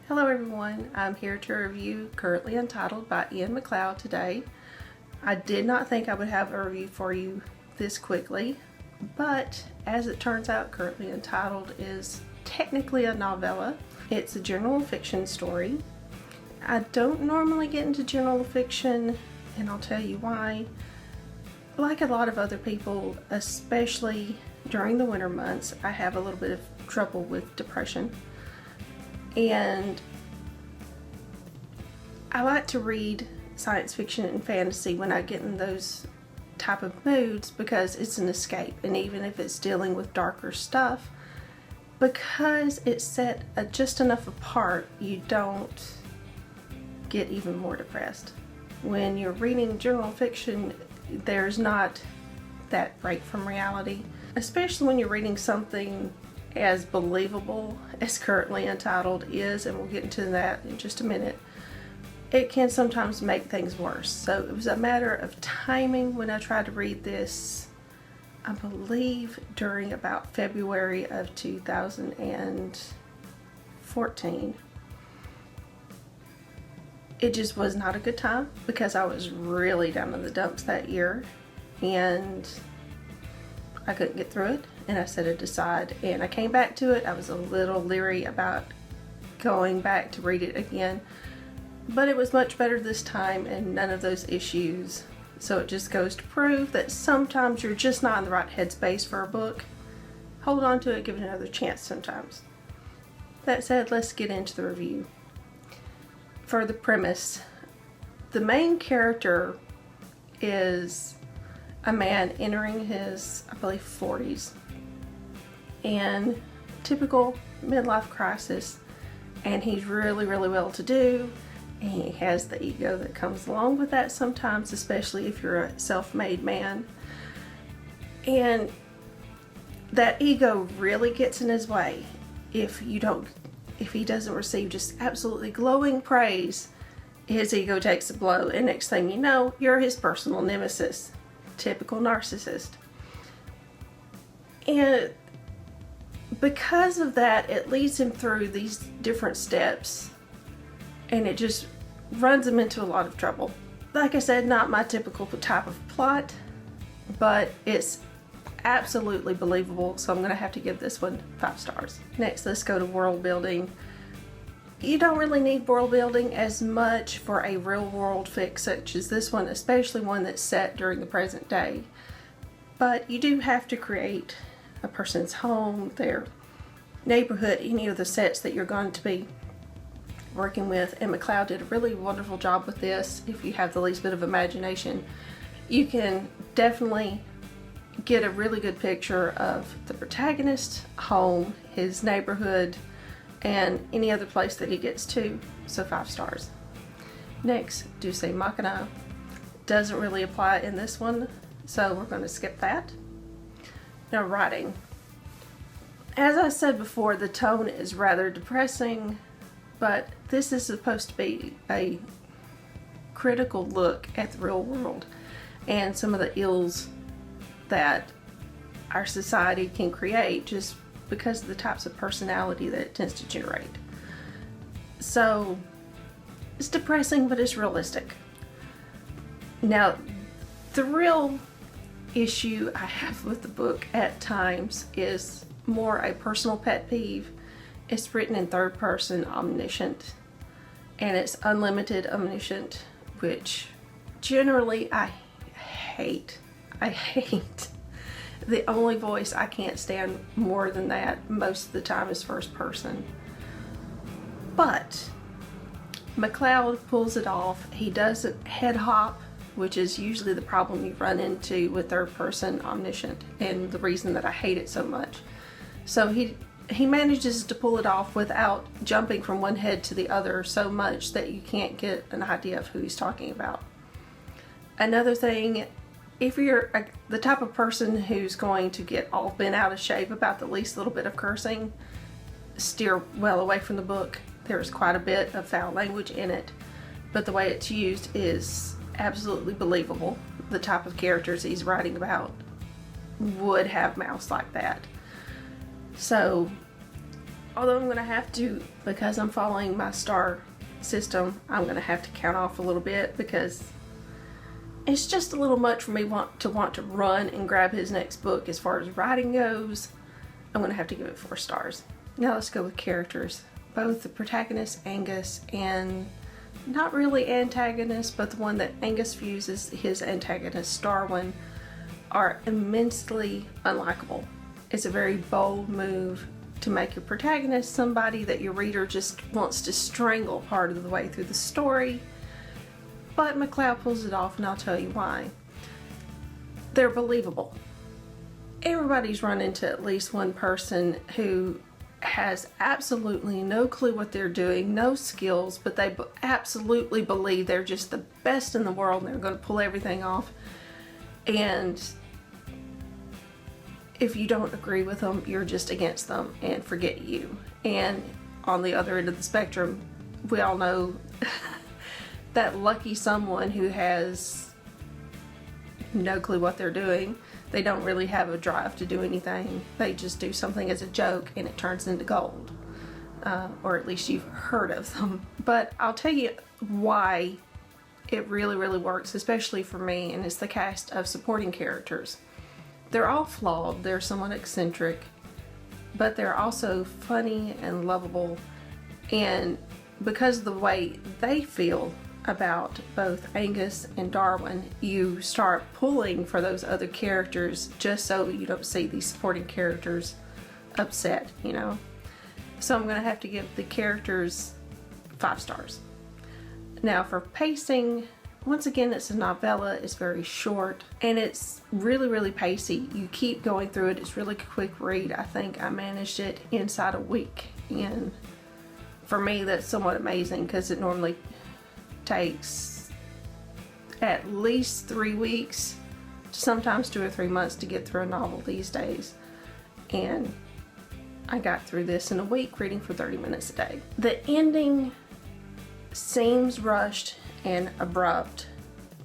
Hello everyone, I'm here to review Currently Untitled by McLeod today. I did not think I would have a review for you this quickly, but as it turns out, Currently Untitled is technically a novella. It's a general fiction story. I don't normally get into general fiction, and I'll tell you why. Like a lot of other people, especially during the winter months, I have a little bit of trouble with depression. And I like to read science fiction and fantasy when I get in those type of moods because it's an escape, and even if it's dealing with darker stuff, because it's set just enough apart, you don't get even more depressed. When you're reading general fiction, there's not that break from reality, especially when you're reading something as believable as Currently Untitled is, and we'll get into that in just a minute. It can sometimes make things worse. So it was a matter of timing when I tried to read this, I believe during about February of 2014. It just was not a good time because I was really down in the dumps that year and I couldn't get through it, and I set it aside, and I came back to it. I was a little leery about going back to read it again, but it was much better this time and none of those issues. So it just goes to prove that sometimes you're just not in the right headspace for a book. Hold on to it, give it another chance sometimes. That said, let's get into the review. For the premise, the main character is a man entering his, I believe, 40s, and typical midlife crisis, and he's really well to do, and he has the ego that comes along with that sometimes, especially if you're a self-made man, and that ego really gets in his way if he doesn't receive just absolutely glowing praise. His ego takes a blow, and next thing you know, you're his personal nemesis. Typical narcissist. And because of that, it leads him through these different steps, and it just runs him into a lot of trouble. Like I said, not my typical type of plot, but it's absolutely believable, so I'm going to have to give this one 5 stars. Next, let's go to world building. You don't really need world building as much for a real world fic such as this one, especially one that's set during the present day. But you do have to create a person's home, their neighborhood, any of the sets that you're going to be working with. And McLeod did a really wonderful job with this. If you have the least bit of imagination, you can definitely get a really good picture of the protagonist's home, his neighborhood, and any other place that he gets to, so 5 stars. Next, Duse Machina doesn't really apply in this one, so we're going to skip that. Now, writing. As I said before, the tone is rather depressing, but this is supposed to be a critical look at the real world and some of the ills that our society can create just because of the types of personality that it tends to generate. So it's depressing, but it's realistic. Now, the real issue I have with the book at times is more a personal pet peeve. It's written in third person omniscient, and it's unlimited omniscient, which generally I hate. The only voice I can't stand more than that most of the time is first person. But McLeod pulls it off. He doesn't head hop, which is usually the problem you run into with third person omniscient, and the reason that I hate it so much. So he manages to pull it off without jumping from one head to the other so much that you can't get an idea of who he's talking about. Another thing, if you're the type of person who's going to get all bent out of shape about the least little bit of cursing, steer well away from the book. There's quite a bit of foul language in it, but the way it's used is absolutely believable. The type of characters he's writing about would have mouths like that. So Although I'm going to have to, because I'm following my star system, I'm going to have to count off a little bit because it's just a little much for me to want to run and grab his next book. As far as writing goes, I'm going to have to give it 4 stars. Now let's go with characters. Both the protagonist, Angus, and not really antagonist, but the one that Angus views as his antagonist, Darwin, are immensely unlikable. It's a very bold move to make your protagonist somebody that your reader just wants to strangle part of the way through the story. But McLeod pulls it off, and I'll tell you why. They're believable. Everybody's run into at least one person who has absolutely no clue what they're doing, no skills, but they absolutely believe they're just the best in the world and they're going to pull everything off. And if you don't agree with them, you're just against them and forget you. And on the other end of the spectrum, we all know that lucky someone who has no clue what they're doing. They don't really have a drive to do anything. They just do something as a joke and it turns into gold. Or at least you've heard of them. But I'll tell you why it really, really works, especially for me, and it's the cast of supporting characters. They're all flawed, they're somewhat eccentric, but they're also funny and lovable, and because of the way they feel about both Angus and Darwin, you start pulling for those other characters just so you don't see these supporting characters upset, you know? So I'm gonna have to give the characters 5 stars. Now for pacing, once again, it's a novella, it's very short, and it's really, really pacey. You keep going through it, it's really quick read. I think I managed it inside a week, and for me that's somewhat amazing because it normally takes at least 3 weeks, sometimes 2 or 3 months to get through a novel these days. And I got through this in a week, reading for 30 minutes a day. The ending seems rushed and abrupt,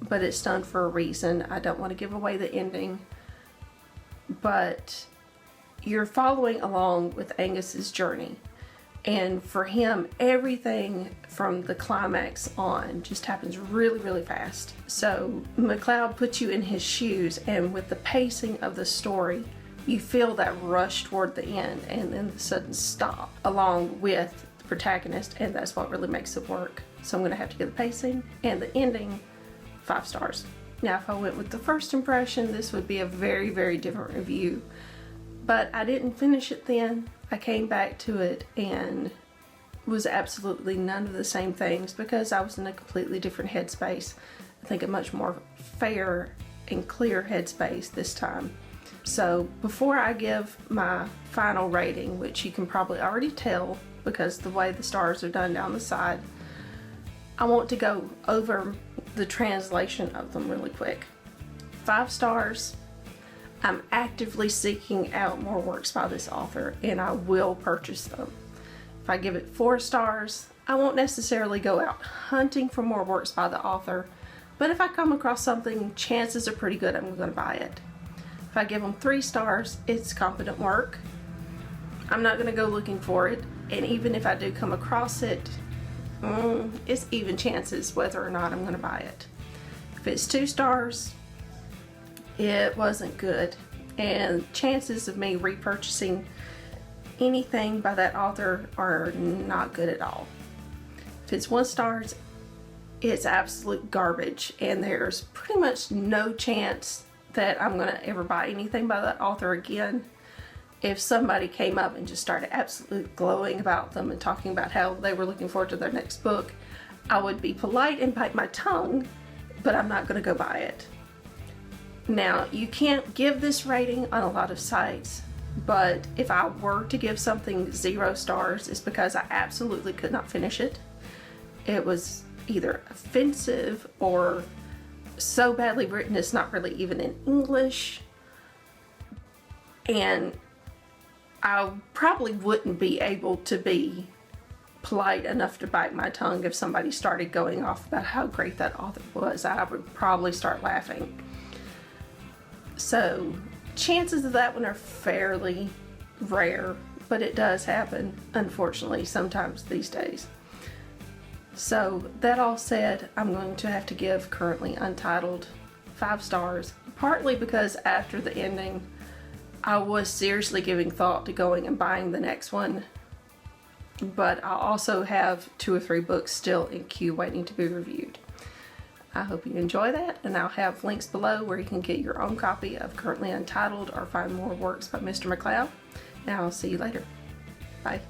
but it's done for a reason. I don't want to give away the ending, but you're following along with Angus's journey, and for him everything from the climax on just happens really, really fast. So McLeod puts you in his shoes, and with the pacing of the story you feel that rush toward the end and then the sudden stop along with the protagonist, and that's what really makes it work. So I'm going to have to give the pacing and the ending 5 stars. Now if I went with the first impression, this would be a very, very different review. But I didn't finish it then. I came back to it and was absolutely none of the same things because I was in a completely different headspace. I think a much more fair and clear headspace this time. So before I give my final rating, which you can probably already tell because the way the stars are done down the side, I want to go over the translation of them really quick. 5 stars. I'm actively seeking out more works by this author and I will purchase them. If I give it 4 stars, I won't necessarily go out hunting for more works by the author, but if I come across something, chances are pretty good I'm going to buy it. If I give them 3 stars, it's competent work. I'm not going to go looking for it, and even if I do come across it, it's even chances whether or not I'm going to buy it. If it's 2 stars, it wasn't good, and chances of me repurchasing anything by that author are not good at all. If it's 1 star, it's absolute garbage, and there's pretty much no chance that I'm going to ever buy anything by that author again. If somebody came up and just started absolutely glowing about them and talking about how they were looking forward to their next book, I would be polite and bite my tongue, but I'm not going to go buy it. Now, you can't give this rating on a lot of sites, but if I were to give something 0 stars, it's because I absolutely could not finish it. It was either offensive or so badly written it's not really even in English, and I probably wouldn't be able to be polite enough to bite my tongue if somebody started going off about how great that author was. I would probably start laughing. So chances of that one are fairly rare, but it does happen, unfortunately, sometimes these days. So that all said, I'm going to have to give Currently Untitled 5 stars, partly because after the ending, I was seriously giving thought to going and buying the next one, but I also have 2 or 3 books still in queue waiting to be reviewed. I hope you enjoy that, and I'll have links below where you can get your own copy of Currently Untitled or find more works by Mr. McLeod. And I'll see you later. Bye.